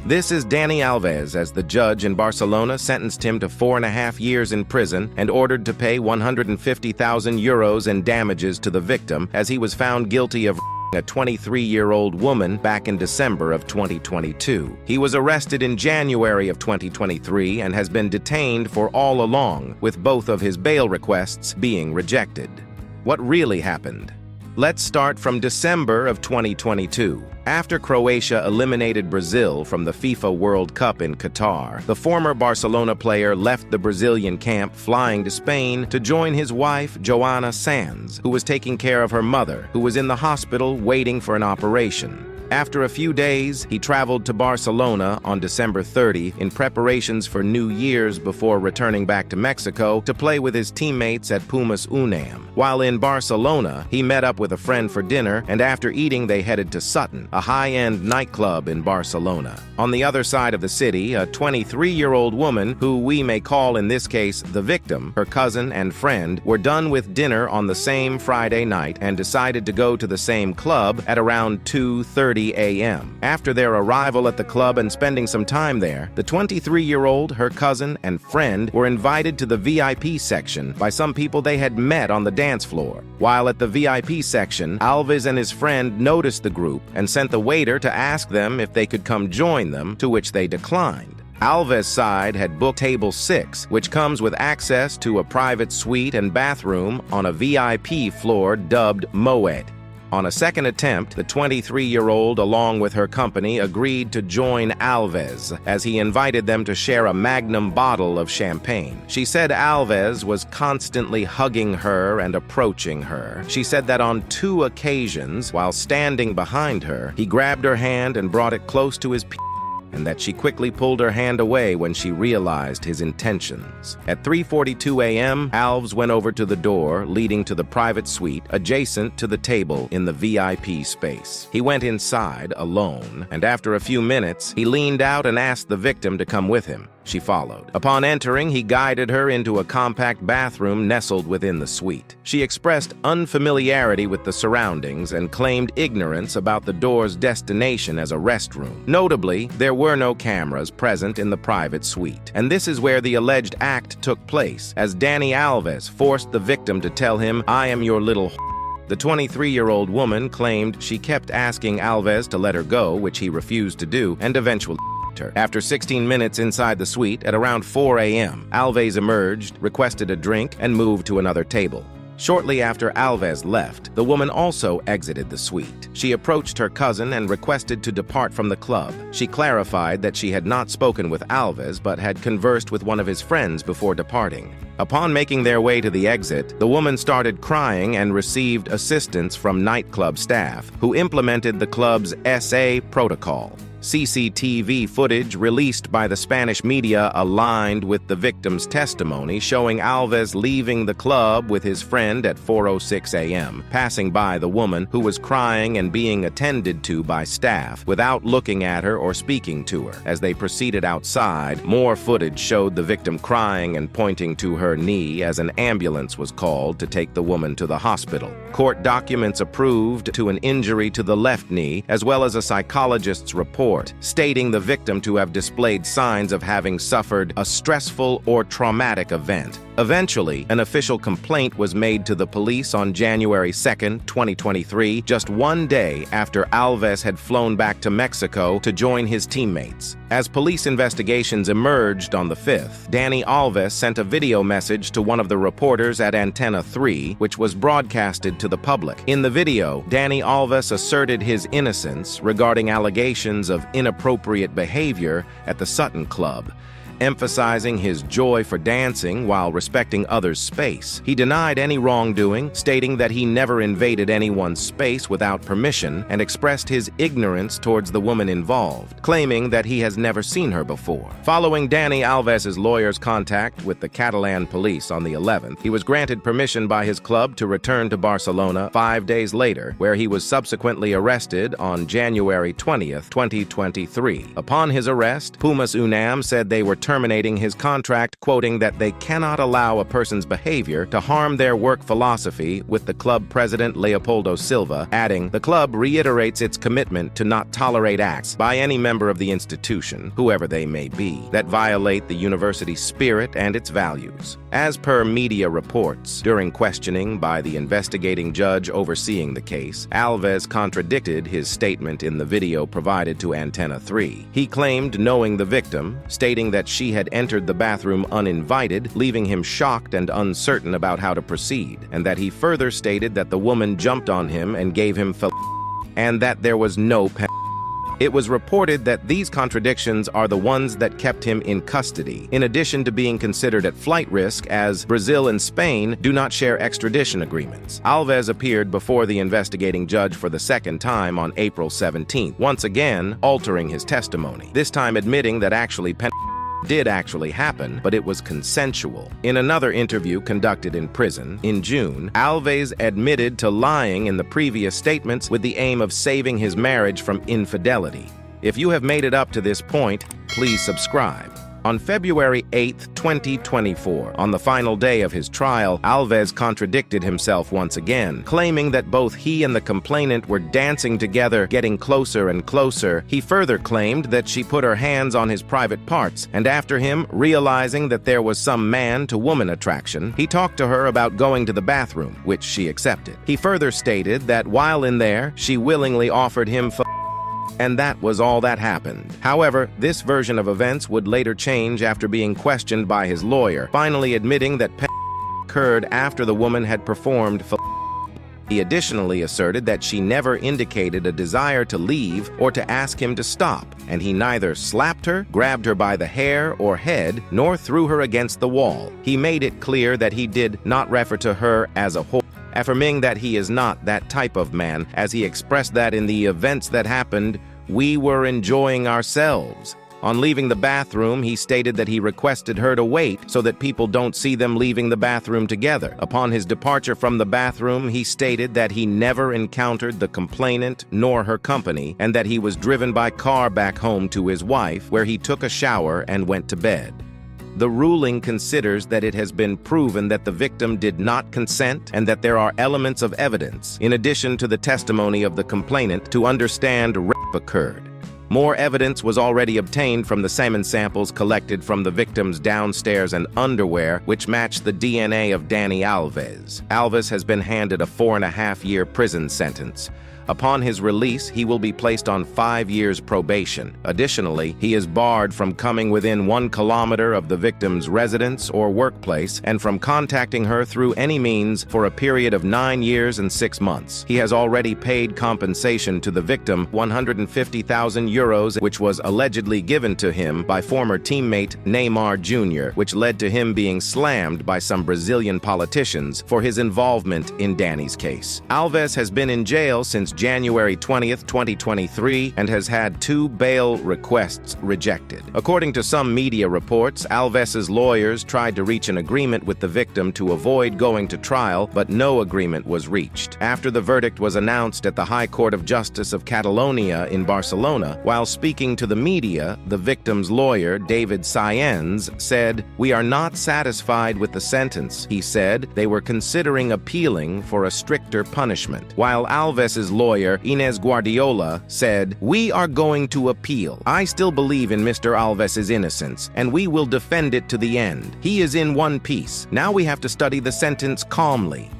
This is Dani Alves, as the judge in Barcelona sentenced him to 4.5 years in prison and ordered to pay 150,000 euros in damages to the victim, as he was found guilty of a 23-year-old woman back in December of 2022. He was arrested in January of 2023 and has been detained for all along, with both of his bail requests being rejected. What really happened? Let's start from December of 2022. After Croatia eliminated Brazil from the FIFA World Cup in Qatar, the former Barcelona player left the Brazilian camp, flying to Spain to join his wife, Joana Sanz, who was taking care of her mother, who was in the hospital waiting for an operation. After a few days, he traveled to Barcelona on December 30 in preparations for New Year's before returning back to Mexico to play with his teammates at Pumas UNAM. While in Barcelona, he met up with a friend for dinner, and after eating they headed to Sutton, a high-end nightclub in Barcelona. On the other side of the city, a 23-year-old woman, who we may call in this case the victim, her cousin and friend, were done with dinner on the same Friday night and decided to go to the same club at around 2:30 a.m. After their arrival at the club and spending some time there, the 23-year-old, her cousin, and friend were invited to the VIP section by some people they had met on the dance floor. While at the VIP section, Alves and his friend noticed the group and sent the waiter to ask them if they could come join them, to which they declined. Alves' side had booked table 6, which comes with access to a private suite and bathroom on a VIP floor dubbed Moet. On a second attempt, the 23-year-old, along with her company, agreed to join Alves, as he invited them to share a magnum bottle of champagne. She said Alves was constantly hugging her and approaching her. She said that on 2 occasions, while standing behind her, he grabbed her hand and brought it close to his and that she quickly pulled her hand away when she realized his intentions. At 3:42 a.m., Alves went over to the door leading to the private suite adjacent to the table in the VIP space. He went inside alone, and after a few minutes, he leaned out and asked the victim to come with him. She followed. Upon entering, he guided her into a compact bathroom nestled within the suite. She expressed unfamiliarity with the surroundings and claimed ignorance about the door's destination as a restroom. Notably, there were no cameras present in the private suite, and this is where the alleged act took place, as Dani Alves forced the victim to tell him, "I am your little." The 23-year-old woman claimed she kept asking Alves to let her go, which he refused to do, and eventually her. After 16 minutes inside the suite, at around 4 a.m., Alves emerged, requested a drink, and moved to another table. Shortly after Alves left, the woman also exited the suite. She approached her cousin and requested to depart from the club. She clarified that she had not spoken with Alves but had conversed with one of his friends before departing. Upon making their way to the exit, the woman started crying and received assistance from nightclub staff, who implemented the club's SA protocol. CCTV footage released by the Spanish media aligned with the victim's testimony, showing Alves leaving the club with his friend at 4:06 a.m., passing by the woman, who was crying and being attended to by staff, without looking at her or speaking to her. As they proceeded outside, more footage showed the victim crying and pointing to her knee as an ambulance was called to take the woman to the hospital. Court documents approved to an injury to the left knee, as well as a psychologist's report stating the victim to have displayed signs of having suffered a stressful or traumatic event. Eventually, an official complaint was made to the police on January 2, 2023, just 1 day after Alves had flown back to Mexico to join his teammates. As police investigations emerged on the 5th, Dani Alves sent a video message to one of the reporters at Antenna 3, which was broadcasted to the public. In the video, Dani Alves asserted his innocence regarding allegations of inappropriate behavior at the Sutton Club, emphasizing his joy for dancing while respecting others' space. He denied any wrongdoing, stating that he never invaded anyone's space without permission, and expressed his ignorance towards the woman involved, claiming that he has never seen her before. Following Dani Alves' lawyer's contact with the Catalan police on the 11th, he was granted permission by his club to return to Barcelona 5 days later, where he was subsequently arrested on January 20th, 2023. Upon his arrest, Pumas UNAM said they were terminating his contract, quoting that they cannot allow a person's behavior to harm their work philosophy, with the club president Leopoldo Silva adding, "The club reiterates its commitment to not tolerate acts by any member of the institution, whoever they may be, that violate the university's spirit and its values." As per media reports, during questioning by the investigating judge overseeing the case, Alves contradicted his statement in the video provided to Antenna 3. He claimed knowing the victim, stating that she had entered the bathroom uninvited, leaving him shocked and uncertain about how to proceed, and that he further stated that the woman jumped on him and gave him and that there was no pen. It was reported that these contradictions are the ones that kept him in custody, in addition to being considered at flight risk, as Brazil and Spain do not share extradition agreements. Alves appeared before the investigating judge for the second time on April 17th, once again altering his testimony, this time admitting that did actually happen, but it was consensual. In another interview conducted in prison in June, Alves admitted to lying in the previous statements with the aim of saving his marriage from infidelity. If you have made it up to this point, please subscribe. On February 8, 2024, on the final day of his trial, Alves contradicted himself once again, claiming that both he and the complainant were dancing together, getting closer and closer. He further claimed that she put her hands on his private parts, and after him realizing that there was some man-to-woman attraction, he talked to her about going to the bathroom, which she accepted. He further stated that while in there, she willingly offered him and that was all that happened. However, this version of events would later change after being questioned by his lawyer, finally admitting that occurred after the woman had performed. He additionally asserted that she never indicated a desire to leave or to ask him to stop, and he neither slapped her, grabbed her by the hair or head, nor threw her against the wall. He made it clear that he did not refer to her as a whore, affirming that he is not that type of man, as he expressed that in the events that happened, we were enjoying ourselves. On leaving the bathroom, he stated that he requested her to wait so that people don't see them leaving the bathroom together. Upon his departure from the bathroom, he stated that he never encountered the complainant nor her company, and that he was driven by car back home to his wife, where he took a shower and went to bed. The ruling considers that it has been proven that the victim did not consent and that there are elements of evidence, in addition to the testimony of the complainant, to understand rape occurred. More evidence was already obtained from the semen samples collected from the victim's downstairs and underwear, which matched the DNA of Dani Alves. Alves has been handed a 4.5-year prison sentence. Upon his release, he will be placed on 5 years probation. Additionally, he is barred from coming within 1 kilometer of the victim's residence or workplace and from contacting her through any means for a period of 9 years and 6 months. He has already paid compensation to the victim, 150,000 euros, which was allegedly given to him by former teammate Neymar Jr., which led to him being slammed by some Brazilian politicians for his involvement in Dani's case. Alves has been in jail since January 20th, 2023, and has had 2 bail requests rejected. According to some media reports, Alves's lawyers tried to reach an agreement with the victim to avoid going to trial, but no agreement was reached. After the verdict was announced at the High Court of Justice of Catalonia in Barcelona, while speaking to the media, the victim's lawyer, David Sáenz, said, "We are not satisfied with the sentence." He said they were considering appealing for a stricter punishment, while Alves's lawyer, Inés Guardiola, said, "We are going to appeal. I still believe in Mr. Alves's innocence, and we will defend it to the end. He is in one piece. Now we have to study the sentence calmly."